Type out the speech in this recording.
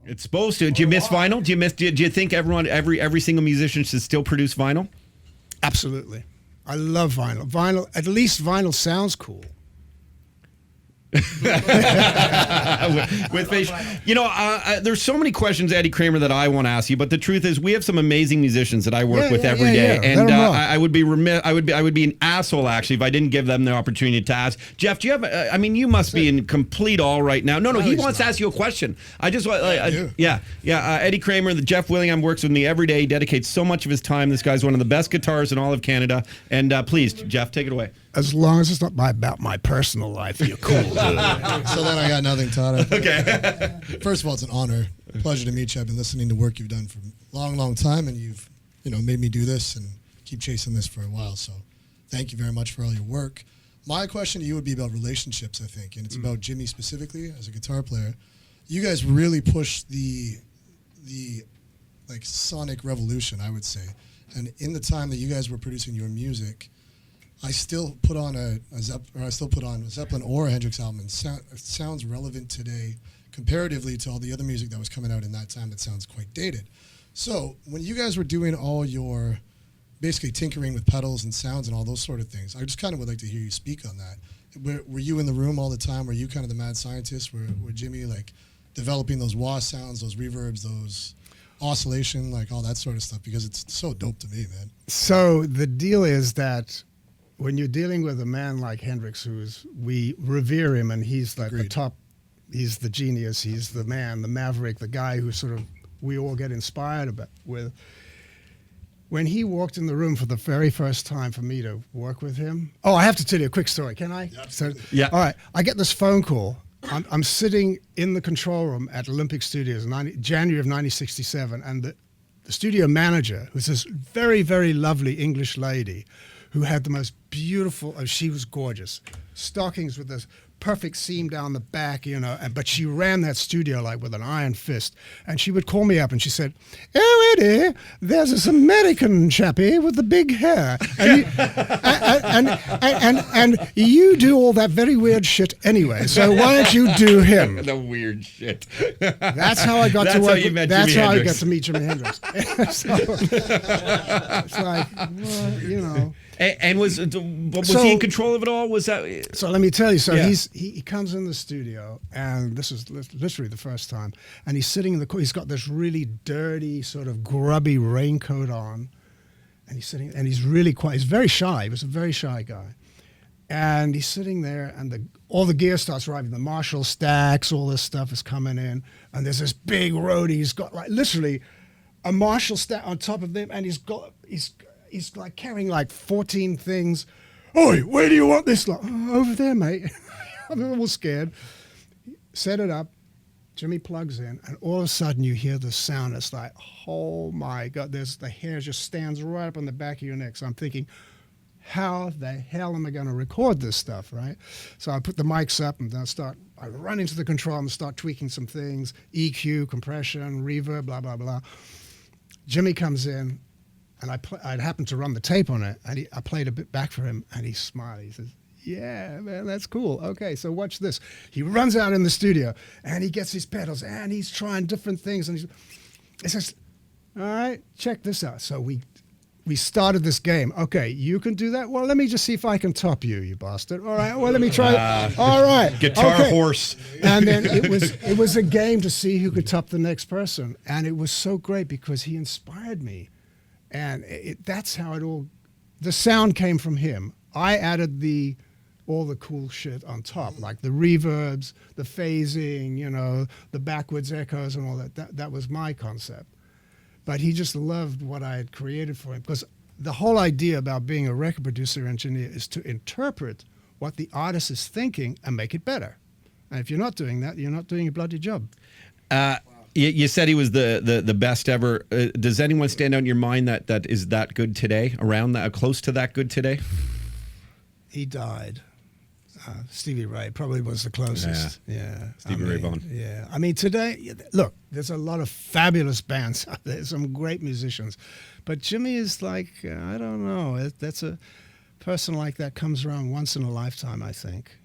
It's supposed to. Do you miss vinyl? Do you think every single musician should still produce vinyl? Absolutely. I love vinyl. At least vinyl sounds cool. with fish. There's so many questions, Eddie Kramer, that I want to ask you, but the truth is we have some amazing musicians that I work with every day, and I would be remiss, I would be an asshole actually if I didn't give them the opportunity to ask. Jeff, do you have you must be in complete all right now. No, he wants to ask you a question. I just want Eddie Kramer, the Jeff Willingham works with me every day. He dedicates so much of his time. This guy's one of the best guitarists in all of Canada, and please, Jeff, take it away. As long as it's not about my personal life, you're cool, dude. So then I got nothing, Todd. Okay. First of all, it's an honor, pleasure to meet you. I've been listening to work you've done for a long, long time, and you've made me do this and keep chasing this for a while. So thank you very much for all your work. My question to you would be about relationships, I think, and it's about Jimmy specifically as a guitar player. You guys really pushed the sonic revolution, I would say. And in the time that you guys were producing your music, I still put on a Zeppelin or a Hendrix album, and it sounds relevant today comparatively to all the other music that was coming out in that time that sounds quite dated. So when you guys were doing all your basically tinkering with pedals and sounds and all those sort of things, I just kind of would like to hear you speak on that. Were you in the room all the time? Were you kind of the mad scientist? Were Jimmy developing those wah sounds, those reverbs, those oscillation, all that sort of stuff? Because it's so dope to me, man. So the deal is that when you're dealing with a man like Hendrix, we revere him, and he's the top, he's the genius, he's the man, the maverick, the guy who we all get inspired with. When he walked in the room for the very first time for me to work with him, I have to tell you a quick story, can I? Yeah. All right, I get this phone call. I'm sitting in the control room at Olympic Studios in January of 1967, and the studio manager, who's this very, very lovely English lady, who had the most beautiful, she was gorgeous, stockings with this perfect seam down the back, but she ran that studio with an iron fist. And she would call me up and she said, "Oh, Eddie, there's this American chappie with the big hair. And you do all that very weird shit anyway, so why don't you do him?" The weird shit. That's how I got to work. That's how I got to meet Jimi Hendrix. So, it's well. And was he in control of it all? Was that? So let me tell you. So he comes in the studio, and this is literally the first time. And he's sitting in the. He's got this really dirty, sort of grubby raincoat on, and he's sitting. And he's really quiet. He's very shy. He was a very shy guy, and he's sitting there, and all the gear starts arriving. The Marshall stacks, all this stuff is coming in, and there's this big roadie. He's got literally a Marshall stack on top of him, and he's carrying 14 things. "Oi, where do you want this?" "Over there, mate." I'm a little scared. Set it up. Jimmy plugs in, and all of a sudden you hear the sound. It's like, oh my God, the hair just stands right up on the back of your neck. So I'm thinking, how the hell am I going to record this stuff, right? So I put the mics up, and I run into the control and start tweaking some things, EQ, compression, reverb, blah, blah, blah. Jimmy comes in, and I'd happened to run the tape on it, and I played a bit back for him, and he smiled. He says, "Yeah, man, that's cool. Okay, so watch this." He runs out in the studio, and he gets his pedals, and he's trying different things, and he says, "All right, check this out." So we started this game. "Okay, you can do that? Well, let me just see if I can top you, you bastard. All right, well, let me try it. All right. Guitar horse. And then it was a game to see who could top the next person, and it was so great because he inspired me. And that's how the sound came from him. I added all the cool shit on top, like the reverbs, the phasing, the backwards echoes and all that. That was my concept. But he just loved what I had created for him, because the whole idea about being a record producer engineer is to interpret what the artist is thinking and make it better. And if you're not doing that, you're not doing a bloody job. You said he was the best ever. Does anyone stand out in your mind that is that good today, around that, close to that good today? He died. Stevie Ray probably was the closest. Yeah. Stevie Ray Vaughan. Yeah. I mean, today, look, there's a lot of fabulous bands out there, some great musicians. But Jimmy is I don't know. That's a person like that comes around once in a lifetime, I think.